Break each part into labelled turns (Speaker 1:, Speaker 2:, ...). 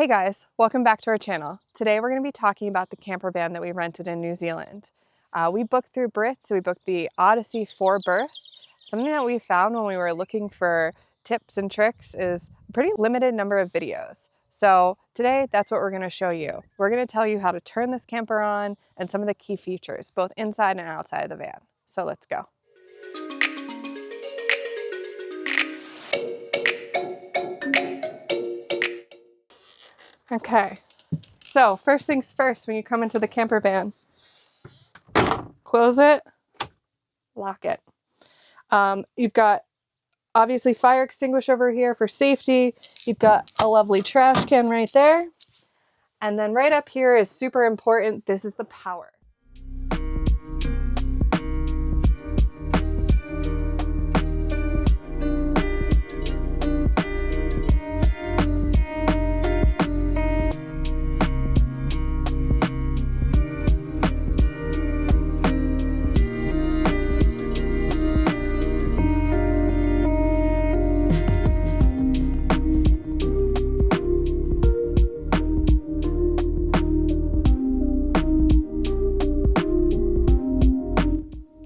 Speaker 1: Hey guys, welcome back to our channel. Today we're going to be talking about the camper van that we rented in New Zealand. We booked through Berth, so we booked the Odyssey for Berth. Something that we found when we were looking for tips and tricks is a pretty limited number of videos. So today that's what we're going to show you. We're going to tell you how to turn this camper on and some of the key features, both inside and outside of the van. So let's go. Okay, so first things first, when you come into the camper van, close it, lock it. You've got obviously fire extinguisher over here for safety. You've got a lovely trash can right there. And then right up here is super important. This is the power.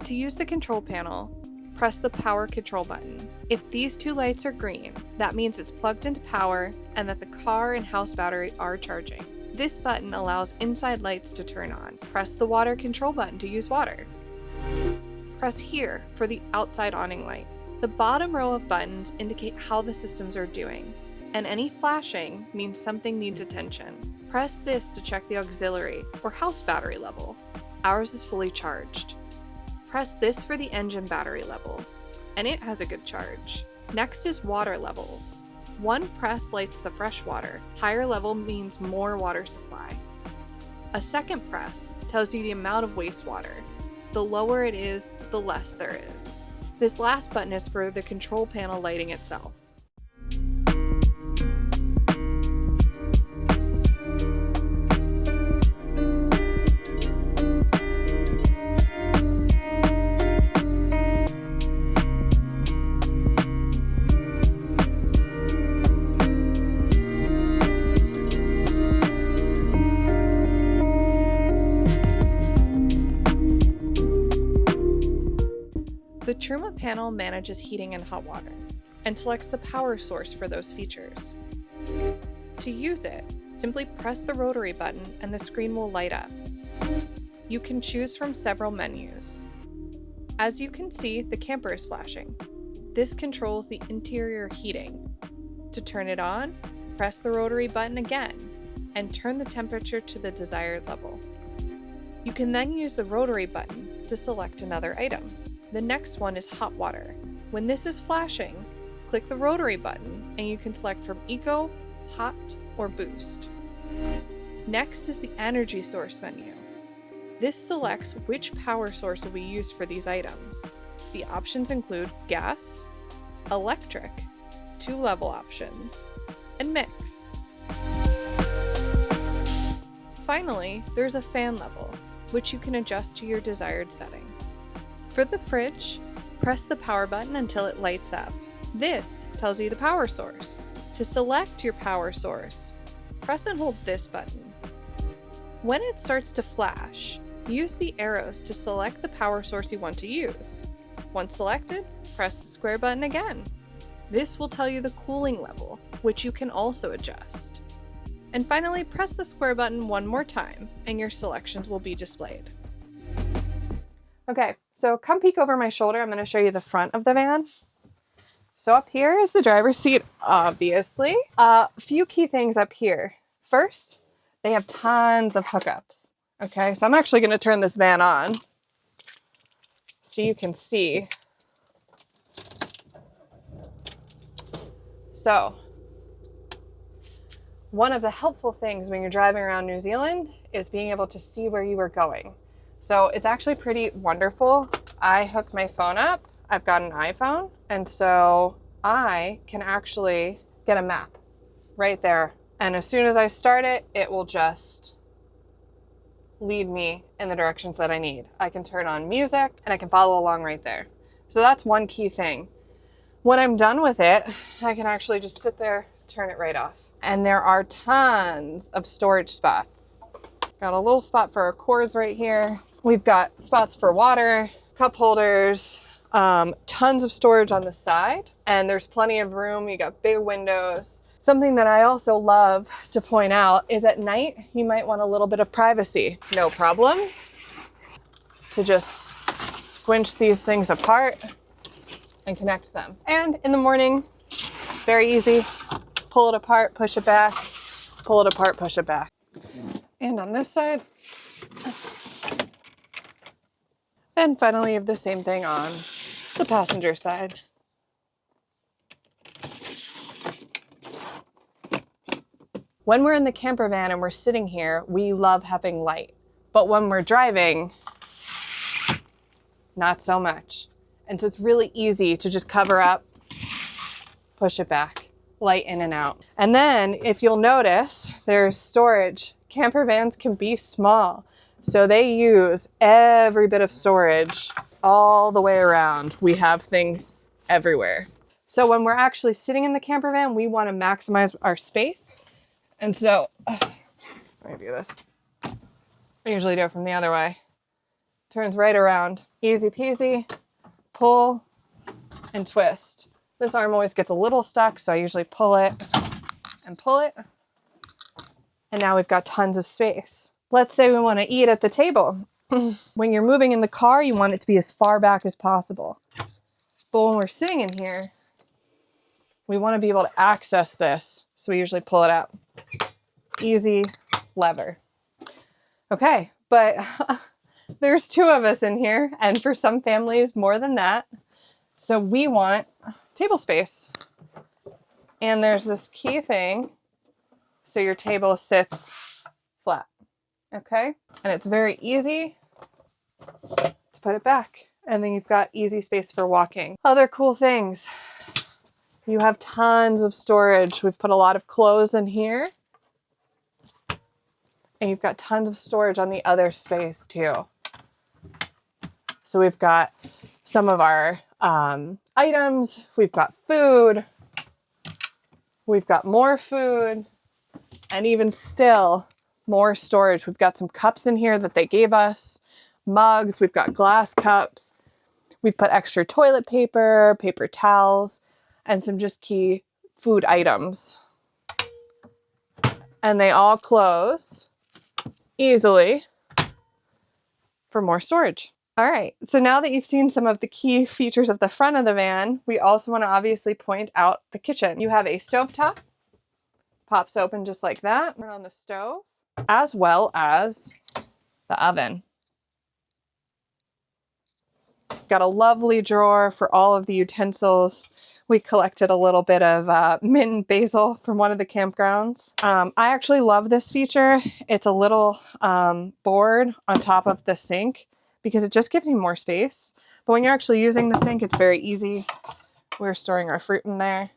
Speaker 1: To use the control panel, press the power control button. If these two lights are green, that means it's plugged into power and that the car and house battery are charging. This button allows inside lights to turn on. Press the water control button to use water. Press here for the outside awning light. The bottom row of buttons indicate how the systems are doing, and any flashing means something needs attention. Press this to check the auxiliary or house battery level. Ours is fully charged. Press this for the engine battery level, and it has a good charge. Next is water levels. One press lights the fresh water. Higher level means more water supply. A second press tells you the amount of wastewater. The lower it is, the less there is. This last button is for the control panel lighting itself. The Truma panel manages heating and hot water, and selects the power source for those features. To use it, simply press the rotary button and the screen will light up. You can choose from several menus. As you can see, the camper is flashing. This controls the interior heating. To turn it on, press the rotary button again, and turn the temperature to the desired level. You can then use the rotary button to select another item. The next one is hot water. When this is flashing, click the rotary button and you can select from Eco, Hot, or Boost. Next is the energy source menu. This selects which power source will be used for these items. The options include gas, electric, 2-level options, and mix. Finally, there's a fan level, which you can adjust to your desired setting. For the fridge, press the power button until it lights up. This tells you the power source. To select your power source, press and hold this button. When it starts to flash, use the arrows to select the power source you want to use. Once selected, press the square button again. This will tell you the cooling level, which you can also adjust. And finally, press the square button one more time, and your selections will be displayed. Okay, so come peek over my shoulder. I'm going to show you the front of the van. So up here is the driver's seat, obviously. A few key things up here. First, they have tons of hookups. Okay, so I'm actually going to turn this van on so you can see. So, one of the helpful things when you're driving around New Zealand is being able to see where you are going. So it's actually pretty wonderful. I hook my phone up. I've got an iPhone, and so I can actually get a map right there. And as soon as I start it, it will just lead me in the directions that I need. I can turn on music and I can follow along right there. So that's one key thing. When I'm done with it, I can actually just sit there turn it right off. And there are tons of storage spots. Got a little spot for our cords right here. We've got spots for water, cup holders, tons of storage on the side, and there's plenty of room. You got big windows. Something that I also love to point out is at night, you might want a little bit of privacy. No problem to just squinch these things apart and connect them. And in the morning, very easy. Pull it apart, push it back, pull it apart, push it back. And on this side. And finally, you have the same thing on the passenger side. When we're in the camper van and we're sitting here, we love having light. But when we're driving, not so much. And so it's really easy to just cover up, push it back, light in and out. And then if you'll notice, there's storage. Camper vans can be small, so they use every bit of storage all the way around. We have things everywhere. So when we're actually sitting in the camper van, we want to maximize our space. And so, let me do this. I usually do it from the other way. Turns right around. Easy peasy. Pull and twist. This arm always gets a little stuck, so I usually pull it and pull it. And now we've got tons of space. Let's say we want to eat at the table. When you're moving in the car, you want it to be as far back as possible. But when we're sitting in here, we want to be able to access this. So we usually pull it out. Easy lever. Okay, but there's two of us in here, and for some families, more than that. So we want table space. And there's this key thing. So your table sits flat, okay? And it's very easy to put it back. And then you've got easy space for walking. Other cool things. You have tons of storage. We've put a lot of clothes in here. And you've got tons of storage on the other space too. So we've got some of our items. We've got food. We've got more food. And even still, more storage. We've got some cups in here that they gave us, mugs, we've got glass cups. We've put extra toilet paper, paper towels, and some just key food items. And they all close easily for more storage. All right, so now that you've seen some of the key features of the front of the van, we also want to obviously point out the kitchen. You have a stovetop. Pops open just like that. Turn on the stove, as well as the oven. Got a lovely drawer for all of the utensils. We collected a little bit of mint and basil from one of the campgrounds. I actually love this feature. It's a little board on top of the sink because it just gives you more space. But when you're actually using the sink, it's very easy. We're storing our fruit in there.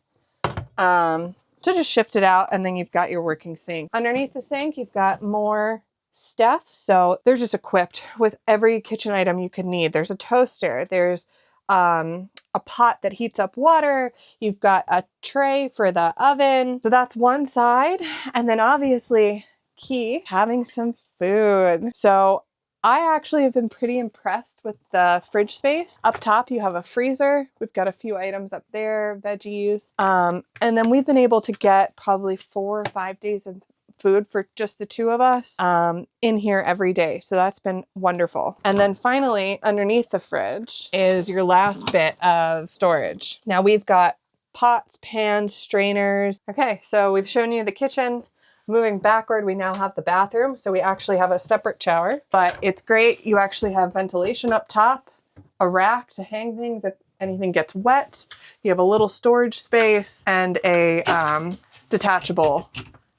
Speaker 1: So just shift it out and then you've got your working sink. Underneath the sink, you've got more stuff. So they're just equipped with every kitchen item you could need. There's a toaster. There's a pot that heats up water. You've got a tray for the oven. So that's one side. And then obviously key, having some food. So I actually have been pretty impressed with the fridge space. Up top, you have a freezer. We've got a few items up there, veggies. And then we've been able to get probably 4 or 5 days of food for just the two of us in here every day. So that's been wonderful. And then finally, underneath the fridge is your last bit of storage. Now we've got pots, pans, strainers. Okay, so we've shown you the kitchen. Moving backward, we now have the bathroom. So we actually have a separate shower, but it's great. You actually have ventilation up top, a rack to hang things if anything gets wet. You have a little storage space and a detachable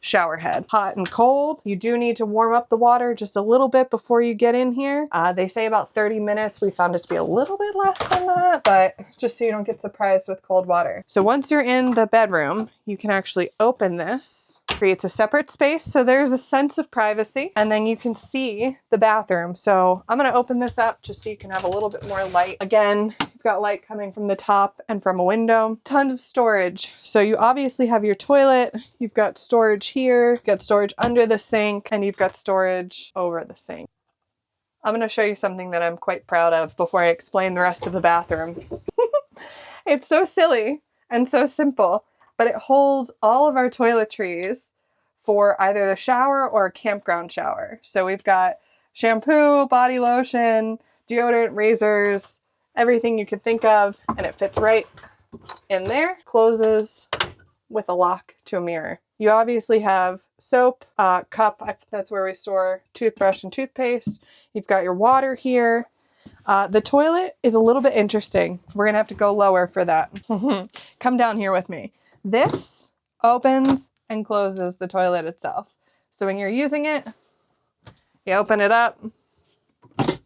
Speaker 1: shower head. Hot and cold. You do need to warm up the water just a little bit before you get in here. They say about 30 minutes. We found it to be a little bit less than that, but just so you don't get surprised with cold water. So once you're in the bedroom, you can actually open this Creates a separate space, so there's a sense of privacy, and then you can see the bathroom. So I'm gonna open this up just so you can have a little bit more light. Again, you've got light coming from the top and from a window. Tons of storage. So you obviously have your toilet, you've got storage here, you've got storage under the sink, and you've got storage over the sink. I'm gonna show you something that I'm quite proud of before I explain the rest of the bathroom. It's so silly and so simple, but it holds all of our toiletries for either the shower or a campground shower. So we've got shampoo, body lotion, deodorant, razors, everything you could think of, and it fits right in there. Closes with a lock to a mirror. You obviously have soap, cup, that's where we store toothbrush and toothpaste. You've got your water here. The toilet is a little bit interesting. We're gonna have to go lower for that. Come down here with me. This opens and closes the toilet itself. So when you're using it, you open it up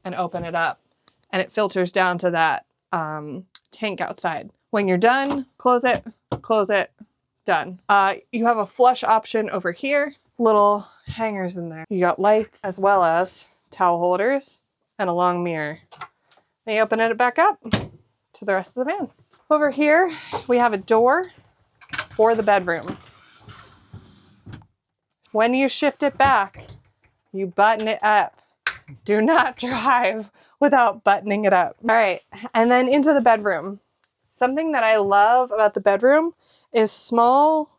Speaker 1: and open it up, and it filters down to that tank outside. When you're done, close it, done. You have a flush option over here, little hangers in there. You got lights as well as towel holders and a long mirror. Then you open it back up to the rest of the van. Over here, we have a door for the bedroom. When you shift it back, you button it up. Do not drive without buttoning it up. All right, and then into the bedroom. Something that I love about the bedroom is small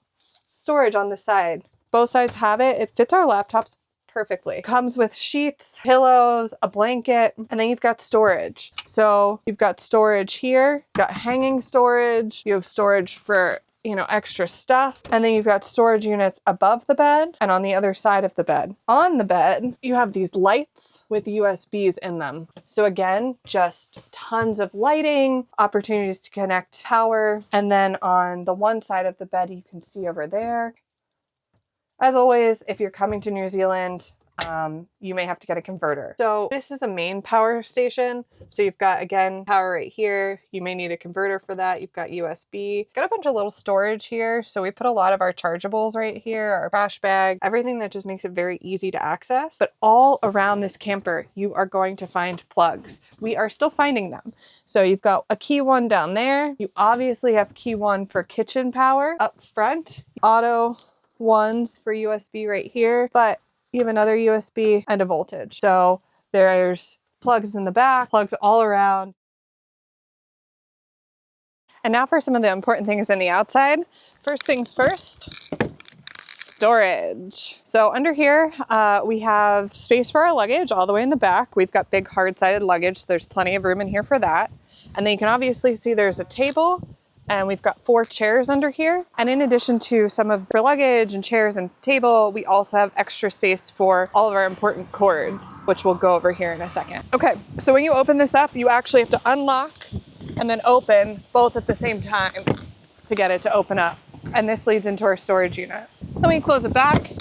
Speaker 1: storage on the side. Both sides have it. It fits our laptops perfectly. Comes with sheets, pillows, a blanket, and then you've got storage. So you've got storage here, you've got hanging storage, you have storage for, you know, extra stuff, and then you've got storage units above the bed and on the other side of the bed. On the bed, you have these lights with USBs in them. So again, just tons of lighting, opportunities to connect power, and then on the one side of the bed, you can see over there. As always, if you're coming to New Zealand, you may have to get a converter. So this is a main power station. So you've got, again, power right here. You may need a converter for that. You've got USB. Got a bunch of little storage here. So we put a lot of our chargeables right here, our trash bag, everything that just makes it very easy to access. But all around this camper, you are going to find plugs. We are still finding them. So you've got a key one down there. You obviously have key one for kitchen power up front. Auto ones for USB right here, but you have another USB and a voltage. So there's plugs in the back, plugs all around. And now for some of the important things in the outside. First things first, storage. So under here, we have space for our luggage all the way in the back. We've got big hard-sided luggage. So there's plenty of room in here for that. And then you can obviously see there's a table, and we've got 4 chairs under here. And in addition to some of the luggage and chairs and table, we also have extra space for all of our important cords, which we'll go over here in a second. Okay, so when you open this up, you actually have to unlock and then open both at the same time to get it to open up. And this leads into our storage unit. Then we close it back,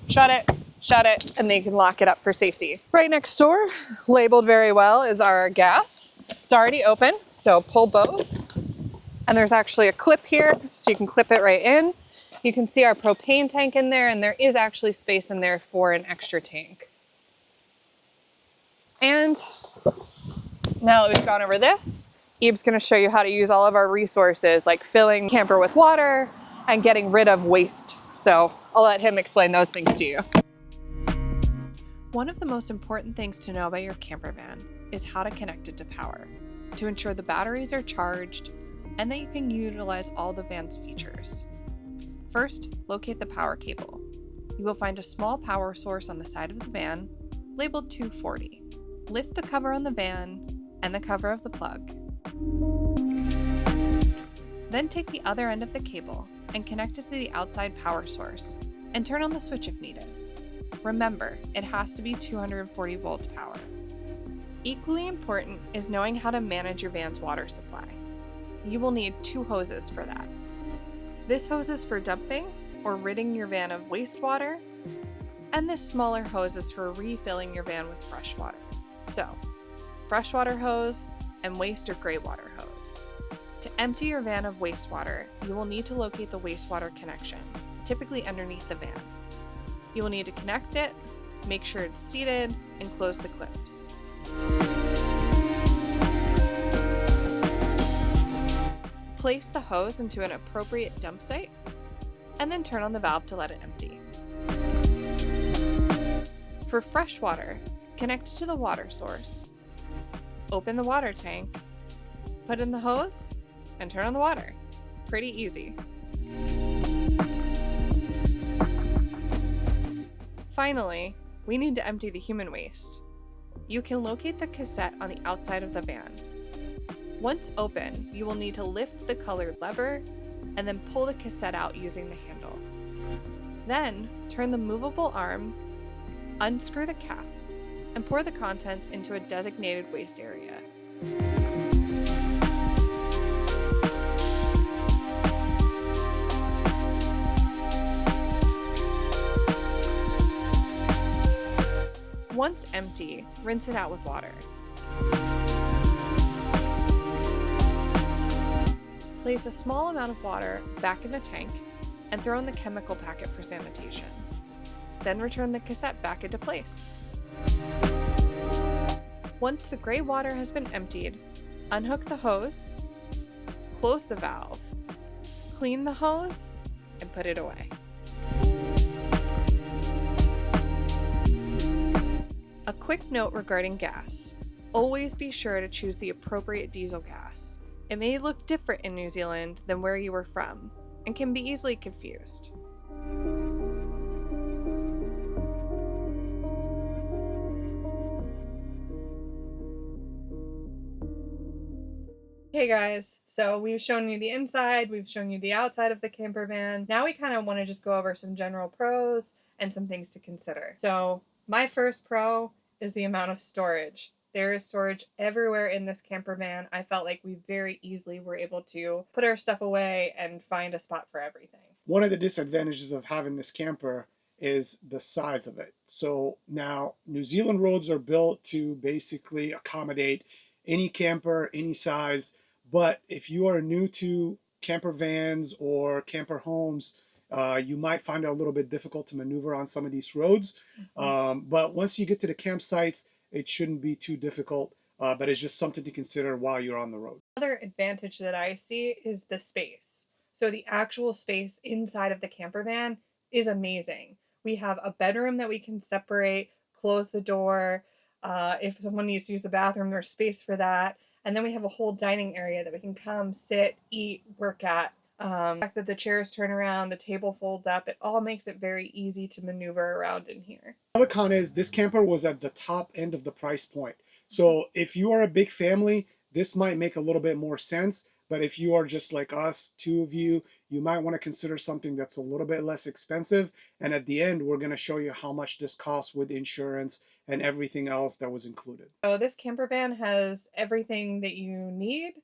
Speaker 1: shut it, and then you can lock it up for safety. Right next door, labeled very well, is our gas. It's already open, so pull both. And there's actually a clip here, so you can clip it right in. You can see our propane tank in there, and there is actually space in there for an extra tank. And now that we've gone over this, Eve's gonna show you how to use all of our resources, like filling camper with water and getting rid of waste. So I'll let him explain those things to you.
Speaker 2: One of the most important things to know about your camper van is how to connect it to power, to ensure the batteries are charged and that you can utilize all the van's features. First, locate the power cable. You will find a small power source on the side of the van, labeled 240. Lift the cover on the van and the cover of the plug. Then take the other end of the cable and connect it to the outside power source and turn on the switch if needed. Remember, it has to be 240 volt power. Equally important is knowing how to manage your van's water supply. You will need 2 hoses for that. This hose is for dumping or ridding your van of wastewater, and this smaller hose is for refilling your van with fresh water. So, freshwater hose and waste or gray water hose. To empty your van of wastewater, you will need to locate the wastewater connection.
Speaker 1: typically underneath the van. You will need to connect it, make sure it's seated, and close the clips. Place the hose into an appropriate dump site, and then turn on the valve to let it empty. For fresh water, connect to the water source. Open the water tank, put in the hose, and turn on the water. Pretty easy. Finally, we need to empty the human waste. You can locate the cassette on the outside of the van. Once open, you will need to lift the colored lever and then pull the cassette out using the handle. Then, turn the movable arm, unscrew the cap, and pour the contents into a designated waste area. Once empty, rinse it out with water. Place a small amount of water back in the tank and throw in the chemical packet for sanitation. Then return the cassette back into place. Once the gray water has been emptied, unhook the hose, close the valve, clean the hose, and put it away. A quick note regarding gas. Always be sure to choose the appropriate diesel gas. It may look different in New Zealand than where you were from, and can be easily confused. Hey guys, so we've shown you the inside, we've shown you the outside of the camper van. Now we kind of want to just go over some general pros and some things to consider. So my first pro is the amount of storage. There is storage everywhere in this camper van. I felt like we very easily were able to put our stuff away and find a spot for everything.
Speaker 3: One of the disadvantages of having this camper is the size of it. So now New Zealand roads are built to basically accommodate any camper, any size. But if you are new to camper vans or camper homes, you might find it a little bit difficult to maneuver on some of these roads. But once you get to the campsites, it shouldn't be too difficult, but it's just something to consider while you're on the road.
Speaker 1: Another advantage that I see is the space. So the actual space inside of the camper van is amazing. We have a bedroom that we can separate, close the door. If someone needs to use the bathroom, there's space for that. And then we have a whole dining area that we can come, sit, eat, work at. The fact that the chairs turn around, the table folds up, it all makes it very easy to maneuver around in here.
Speaker 3: Another con is this camper was at the top end of the price point. So if you are a big family, this might make a little bit more sense. But if you are just like us, two of you, you might want to consider something that's a little bit less expensive. And at the end, we're going to show you how much this costs with insurance and everything else that was included.
Speaker 1: So this camper van has everything that you need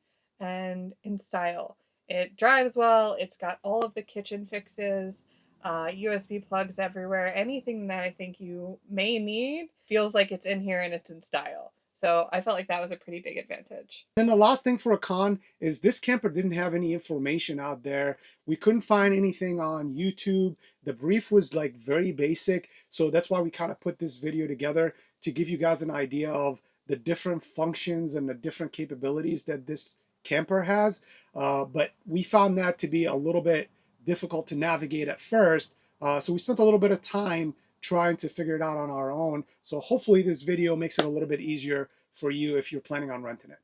Speaker 1: and in style. It drives well, it's got all of the kitchen fixes, USB plugs everywhere. Anything that I think you may need feels like it's in here and it's in style. So I felt like that was a pretty big advantage.
Speaker 3: And the last thing for a con is this camper didn't have any information out there. We couldn't find anything on YouTube. The brief was like very basic. So that's why we kind of put this video together to give you guys an idea of the different functions and the different capabilities that this camper has. But we found that to be a little bit difficult to navigate at first. So we spent a little bit of time trying to figure it out on our own. So hopefully this video makes it a little bit easier for you if you're planning on renting it.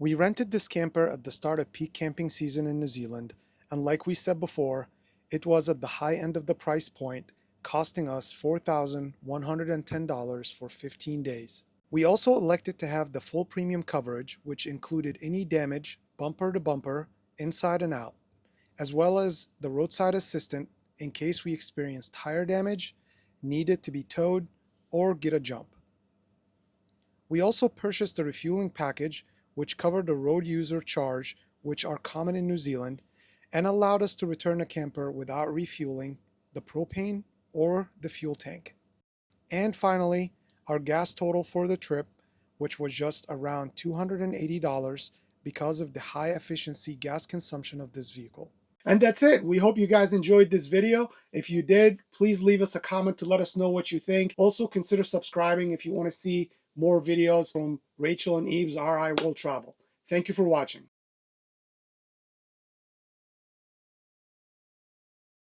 Speaker 3: We rented this camper at the start of peak camping season in New Zealand, and like we said before, it was at the high end of the price point, costing us $4,110 for 15 days. We also elected to have the full premium coverage, which included any damage, bumper to bumper, inside and out, as well as the roadside assistant in case we experienced tire damage, needed to be towed, or get a jump. We also purchased a refueling package which covered the road user charge, which are common in New Zealand, and allowed us to return the camper without refueling the propane or the fuel tank. And finally, our gas total for the trip, which was just around $280 because of the high efficiency gas consumption of this vehicle. And that's it. We hope you guys enjoyed this video. If you did, please leave us a comment to let us know what you think. Also, consider subscribing if you want to see more videos from Rachel and Eve's RI World Travel. Thank you for watching.